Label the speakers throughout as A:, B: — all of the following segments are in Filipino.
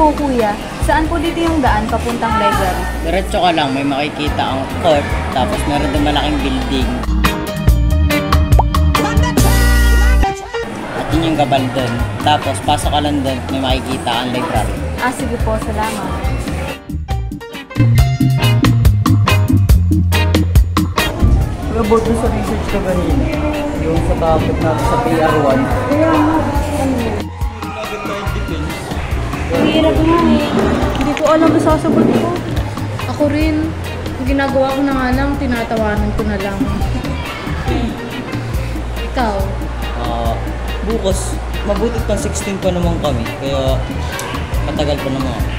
A: po kuya, saan po dito yung daan papuntang library?
B: Diretso ka lang, may makikita ang court, tapos meron din malaking building. At yun yung gabal doon. Tapos pasok ka lang doon, may makikita ang library.
A: Sige po, salamat.
B: About sa research ka kanina, yung sa topic natin sa PR1.
A: Hirap nga eh. Hindi ko alam ang sasagot ko.
C: Ako rin. Ang ginagawa ko na nga lang, tinatawanan ko na lang. Ikaw?
B: Bukas, mabuti pa 16 pa naman kami, kaya matagal pa naman ako.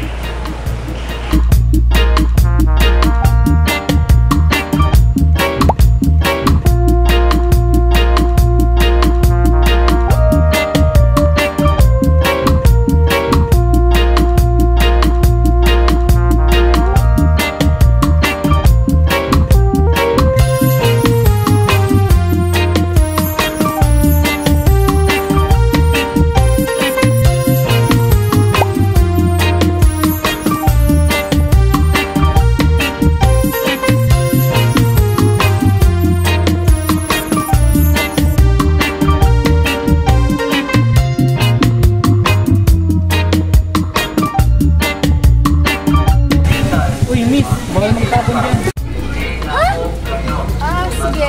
A: Sige.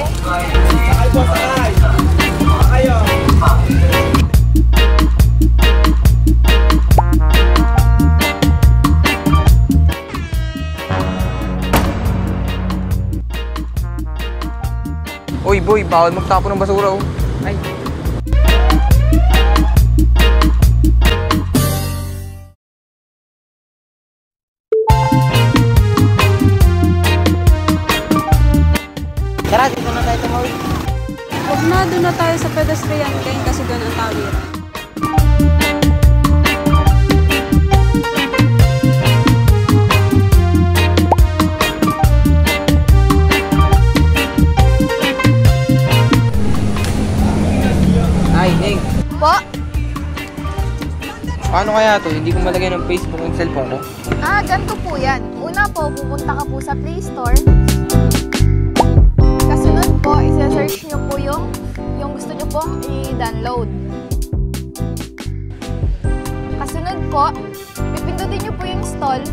D: Uy boy, bawal magtapon ng basura oh. Ay.
B: Tara, dito na tayo tumawid.
C: Huwag na, doon na tayo sa pedestrian lane kasi doon ang tawiran.
D: Ay, Neng.
A: Po?
D: Paano kaya to? Hindi ko malagay ng Facebook yung cellphone ko.
A: Ganito po yan. Una po, pupunta ka po sa Play Store. Kasunod po, isa-search nyo po yung gusto nyo pong i-download. Kasunod po, pipindutin nyo po yung install.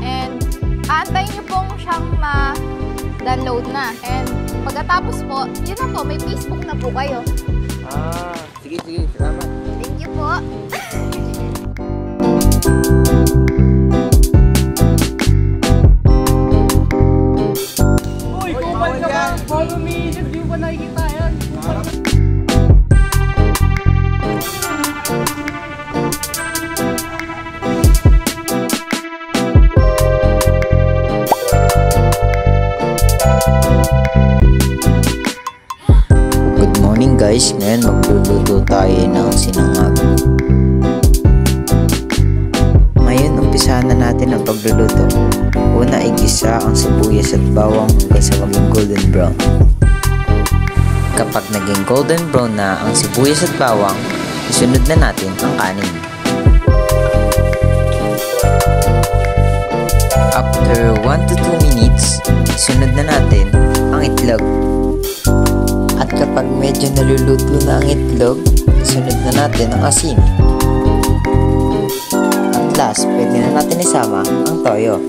A: And aantayin nyo pong siyang ma-download na. And pagkatapos po, yun na po, may Facebook na po kayo.
D: Sige, salamat.
A: Thank you po.
D: Uy, kupal ka ba? Follow me, hindi ko pa nakikita yan.
E: Good morning guys, ngayon magluluto tayo ng sinangag. Ngayon umpisahan na natin ang pagluluto. Una igisa ang sibuyas at bawang hanggang sa maging golden brown. Kapag naging golden brown na ang sibuyas at bawang, isunod na natin ang kanin. After 1 to 2 minutes, isunod na natin ang itlog. At kapag medyo naluluto na ang itlog, sunod na natin ang asin. At last, pwede na natin isama ang toyo.